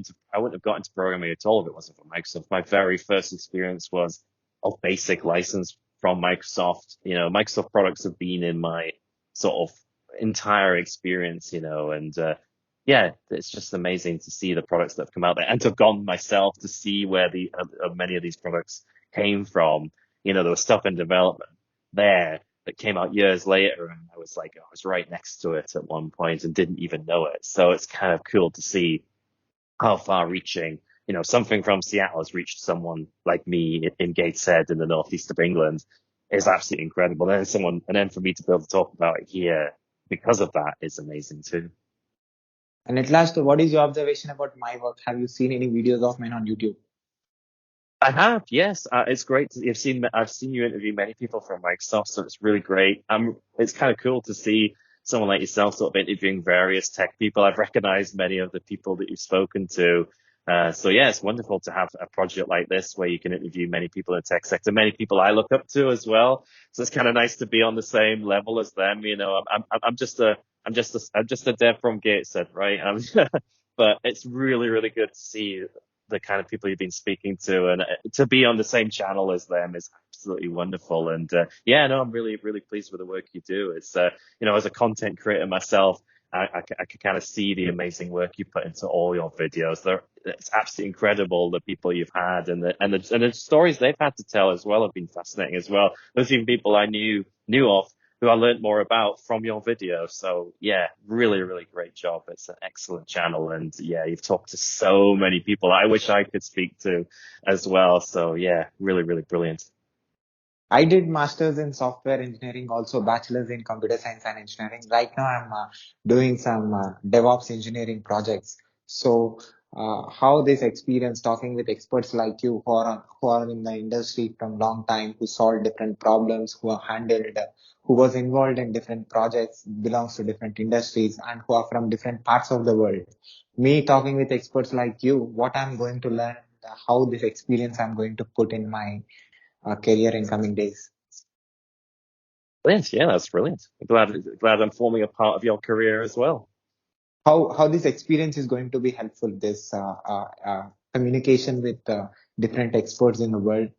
into programming at all if it wasn't for Microsoft. My very first experience was a basic license from Microsoft. Microsoft products have been in my sort of entire experience, and yeah, it's just amazing to see the products that have come out there and to have gone myself to see where many of these products came from. There was stuff in development there that came out years later, and I was right next to it at one point and didn't even know it. So it's kind of cool to see how far reaching, something from Seattle has reached someone like me in Gateshead in the northeast of England is absolutely incredible. And then for me to be able to talk about it here because of that is amazing too. And at last, what is your observation about my work? Have you seen any videos of mine on YouTube? I have, yes. It's great. I've seen you interview many people from Microsoft, so it's really great. It's kind of cool to see someone like yourself sort of interviewing various tech people. I've recognized many of the people that you've spoken to. So yeah, it's wonderful to have a project like this where you can interview many people in the tech sector, many people I look up to as well. So it's kind of nice to be on the same level as them. I'm just a dev from Gateshead, right? But it's really, really good to see the kind of people you've been speaking to, and to be on the same channel as them is absolutely wonderful. And yeah, no, I'm really, really pleased with the work you do. It's, as a content creator myself, I can kind of see the amazing work you put into all your videos. It's absolutely incredible the people you've had and the stories they've had to tell as well have been fascinating as well. There's even people I knew of who I learned more about from your video. So yeah, really, really great job. It's an excellent channel. And yeah, you've talked to so many people I wish I could speak to as well. So yeah, really, really brilliant. I did masters in software engineering, also bachelors in computer science and engineering. Right now, I'm doing some DevOps engineering projects. So, how this experience talking with experts like you who are in the industry from long time, who solve different problems, who are handled, who was involved in different projects, belongs to different industries, and who are from different parts of the world. Me talking with experts like you, what I'm going to learn, how this experience I'm going to put in my career in coming days. Brilliant. Yeah, that's brilliant. Glad I'm forming a part of your career as well. How this experience is going to be helpful, this communication with different experts in the world.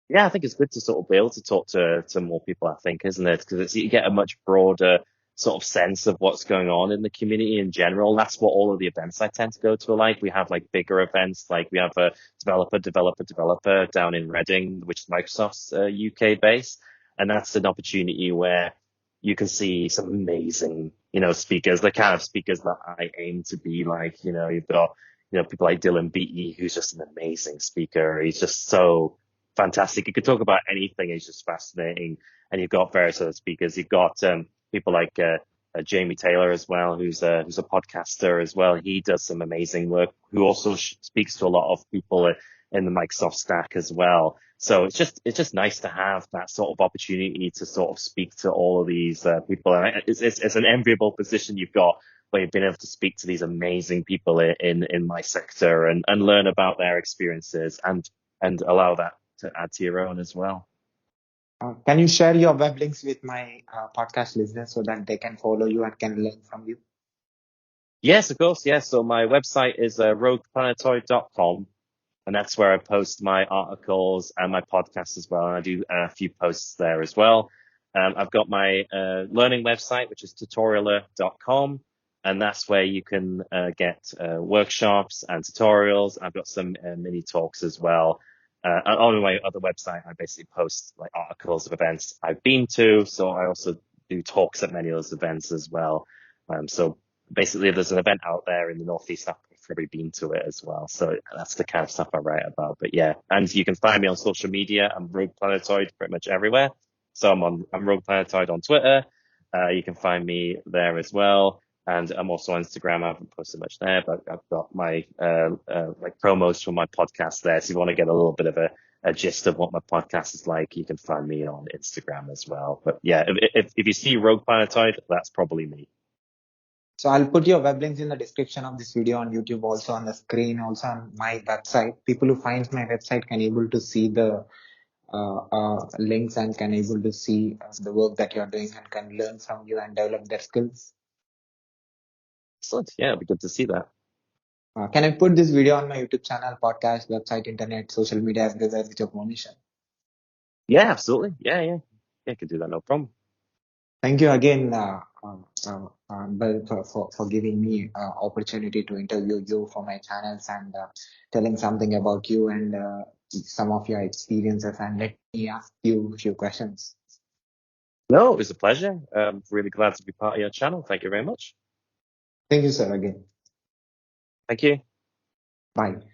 Yeah, I think it's good to sort of be able to talk to more people, I think, isn't it? Because you get a much broader sort of sense of what's going on in the community in general. That's what all of the events I tend to go to are like. We have like bigger events, like we have a developer down in Reading, which is Microsoft's UK base. And that's an opportunity where you can see some amazing, speakers, the kind of speakers that I aim to be like. You've got, people like Dylan Beattie, who's just an amazing speaker. He's just so fantastic. You could talk about anything. It's just fascinating. And you've got various other speakers. You've got people like Jamie Taylor as well, who's a podcaster as well. He does some amazing work. Who also speaks to a lot of people in the Microsoft stack as well. So it's just nice to have that sort of opportunity to sort of speak to all of these people. And it's an enviable position you've got, where you've been able to speak to these amazing people in my sector and learn about their experiences and allow that to add to your own as well. Can you share your web links with my podcast listeners so that they can follow you and can learn from you? Yes, of course. Yes. So my website is rogueplanetoid.com, and that's where I post my articles and my podcast as well. And I do a few posts there as well. I've got my learning website, which is tutorialer.com, and that's where you can get workshops and tutorials. I've got some mini talks as well. On my other website, I basically post like articles of events I've been to. So I also do talks at many of those events as well. So basically, if there's an event out there in the Northeast, I've probably been to it as well. So that's the kind of stuff I write about. But yeah, and you can find me on social media. I'm Rogue Planetoid pretty much everywhere. So I'm Rogue Planetoid on Twitter. You can find me there as well. And I'm also on Instagram. I haven't posted much there, but I've got my like promos for my podcast there. So if you want to get a little bit of a gist of what my podcast is like, you can find me on Instagram as well. But yeah, if you see Rogue Planetoid, that's probably me. So I'll put your web links in the description of this video on YouTube, also on the screen, also on my website. People who finds my website can able to see the links and can able to see the work that you're doing and can learn from you and develop their skills. Excellent. Yeah, it'd be good to see that. Can I put this video on my YouTube channel, podcast, website, internet, social media as well as with your permission? Yeah, absolutely. Yeah. Yeah, I could do that. No problem. Thank you again, Bill, for giving me opportunity to interview you for my channels and telling something about you and some of your experiences, and let me ask you a few questions. No, it was a pleasure. Really glad to be part of your channel. Thank you very much. Thank you, sir, again. Thank you. Bye.